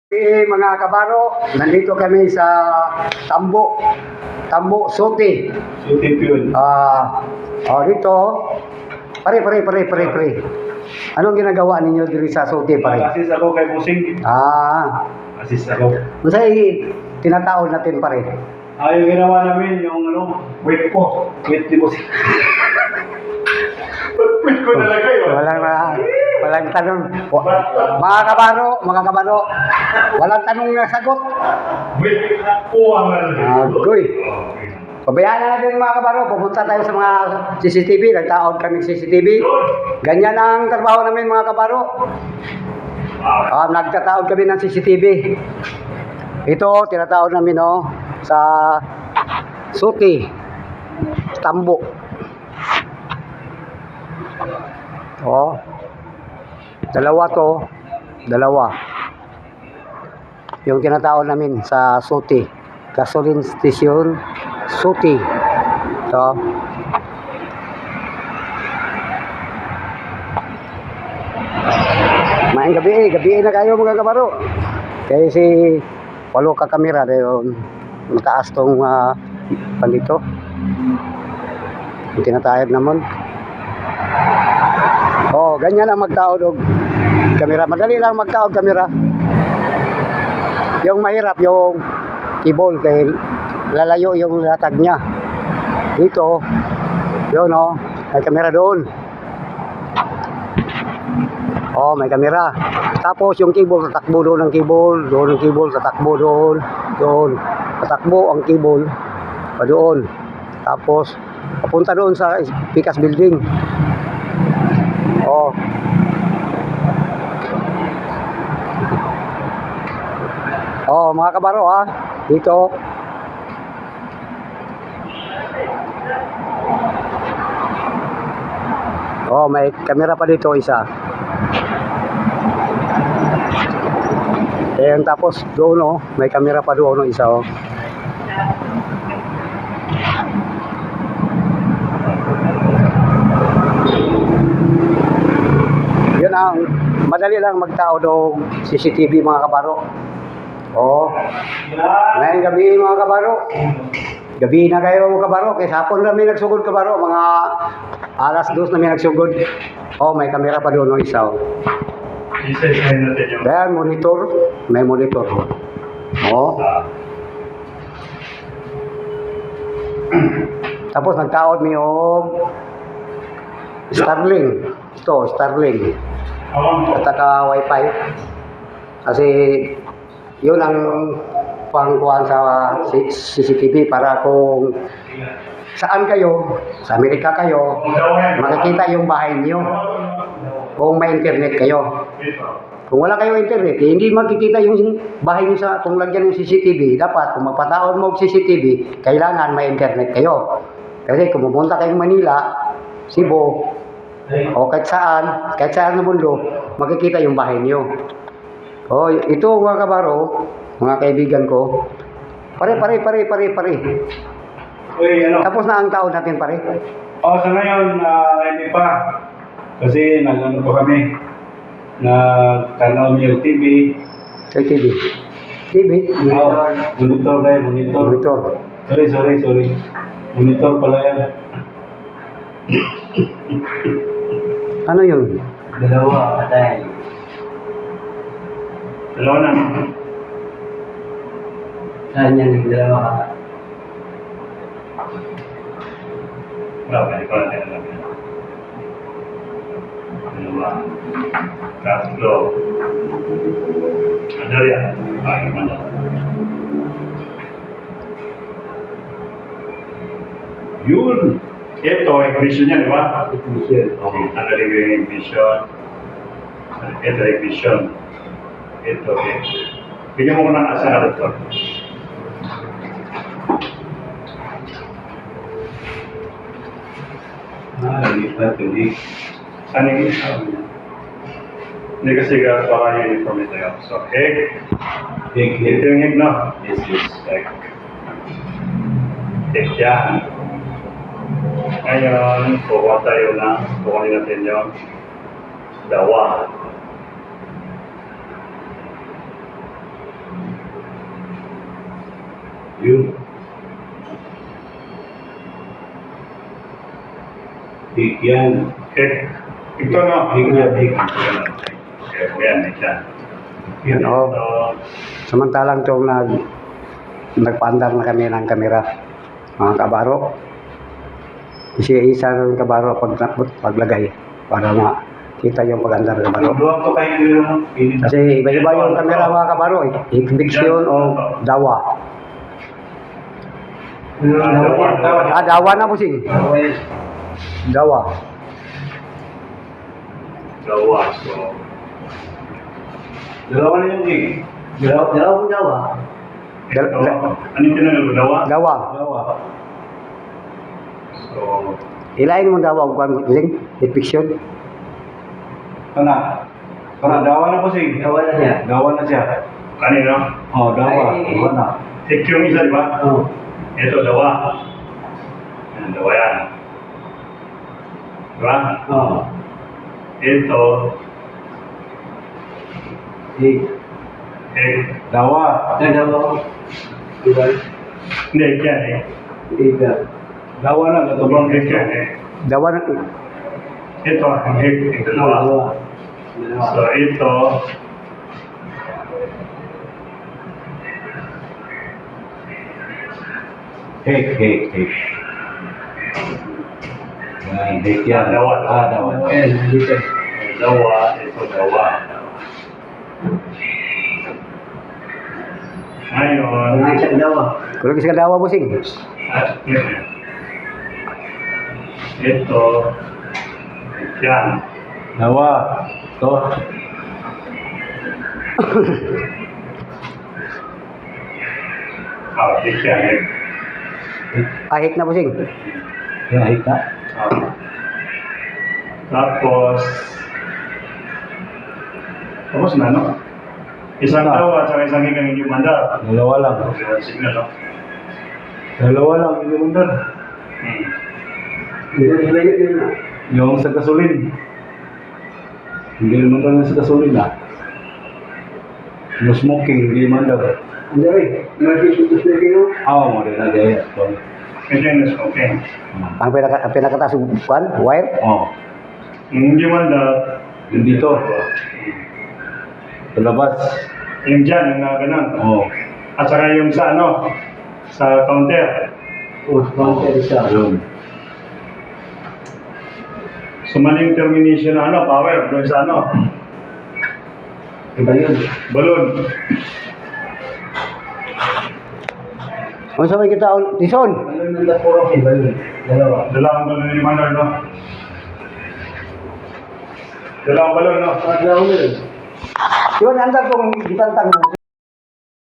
Mga kabaro, nandito kami sa Tambo Sote. Sote Fuel. Dito, pare. Anong ginagawa ninyo dito sa Sote, pare? Assist ako kay Busing. Assist ako. Masay, tinataon natin, pare. Yung ginawa namin, yung weight ko. Weight ni Busing. Weight ko nalagay. Walang tanong. Mga kabaro, walang tanong na sagot. Weight ko ang nalagay. Agoy. Pabayaan na natin mga kabaro, pupunta tayo sa mga CCTV, nagtaon kami CCTV. Ganyan ang trabaho namin mga kabaro. Nagtataon kami ng CCTV. Ito, tinataon namin sa Suti, Tambo. Dalawa. Yung tinataon namin sa Suti, gasoline station, Suti. Maing gabi na kayo mga kabaro. Kaya si walo ka kamera dayon mataas tong pandito. Tinatayad namon. Ganyan ang magtaod og kamera. Madali lang magtaod kamera. Yung mahirap yung cable kay lalayo yung latag niya. Dito, yun may kamera doon. May kamera. Tapos yung cable tatakbo doon ang cable, doon ang cable tatakbo doon. Tatakbo ang cable pa doon. Tapos papunta doon sa Pikas Building. Mga kabaro dito. May kamera pa dito isa. Tapos doon may kamera pa doon isa Yun ang madali lang magtao doon CCTV mga kabaro. Ngayong gabi mga kabaro. Gabi na kayo kabaro. Kaya hapon kami nagsugod kabaro. Mga alas 2 na nagsugod. May kamera pa doon isa. Isa-isahin natin yung... Dahil monitor. May monitor. Tapos nagtaod mo yung Starlink. Ito, Starlink. At wifi. Kasi yun ang pangkuhan sa CCTV para kung saan kayo, sa Amerika kayo, makikita yung bahay niyo. Kung may internet kayo. Kung wala kayong internet, hindi makikita yung bahay niyo kung lagyan ng CCTV. Dapat kung magpataon mo CCTV, kailangan may internet kayo. Kasi kung pumunta kayong Manila, Cebu, o kahit saan na mundo, makikita yung bahay niyo. Ito mga kabaro, mga kaibigan ko. Pare. Tapos na ang taon natin, pare. Sa ngayon, hindi pa. Kasi nag-ano pa kami. Nag-tanaw niyo TV. TV? Monitor. Sorry. Monitor pala yan. Ano yun? Dalawa na. Saan yan yung dalawa ka? Ikaw natin alam yan. Dalawa. Tatlo. Ano yan? Ano? Yun! Ito, ignition yan, di ba? Ignition. Okay. Tanggalin ko yung ignition. Ito, ignition. Ito. Bigyan mo ko ng asa ito. Lipat, hindi. Saan yung isa? Hindi kasi baka yung uniform ito yun. So, egg. Ito yung egg, no? Yes. Egg. Egg yan. Ngayon, kukunin natin yung dawa. Yun. Hig yan. Hig. Ito no? Hig yan, hig. Okay, yan, yan. Yan, oh. So, Samantalang itong nagpaandar na kami ng kamera, mga kabaro. Kasi isa ng kabaro paglagay para makita yung pag-andar ng kabaro. Doon ko kayo yun. Kasi iba-iba yung kamera mga kabaro, Hikbix-yun o dawa. Dawa na busing. Dawa. gawa. So, Dalawa na yung hig. Dalawang dawa. ito, anong tinanong mo? Gawa? Dawa. Dawa. So, Ilain mo dawa kung busing, Hikbix-yun. Kana. Kana, dawa na po siya. Dawa na siya. Dawa na siya. kanino? Oh, dawa. Dawa na. Hik yung isa, di ba? Oh. Ito, dawa. Yan, dawa yan. Di ba? Oh. Ito, Hig. hik. Dawa. Dawa. Diba? Hindi, hik yan eh. Hig. Dawa na. Tubang hik yan eh. Dawa na, Ito, ang hik, yung dalawa. So, ito, Hig. Hig. Hig. Yan, hig yan. Dawa. Ah, dawa. dawa, ito, dawa. Ngayon, kung isa dawa busing. ito, yan. Dawa. To. Hik yan eh. Ahik na busing. Yan, hig na. Tapos na, no? Isang Ito. dawa at saka isang hik ang hindi mandar. Dalawa lang. Signal, no? Dalawa lang. Hindi mo doon. Yung sa gasolin. Hindi naman daw yung sa gasolin ah. Yung smoking, hindi naman daw. Oo, mo rin na dyan. Medyo yung smoking. Ang pinakataas bukan, wire. Oo. Hindi mandar. Yung dito. Sa labas. Yung dyan, yung ganun. Oo. At saka yung sa ano, sa counter. Ayun. So, maling termination na ano, power, doon sa ano, Iba yun. balon. Kung sabay kita, Tison. Balon ng lapurok eh, balon. Dalawa. Dalawang balon ni Mandar, no? Dalawang balon, no? Yun, andar kong gitantang mo.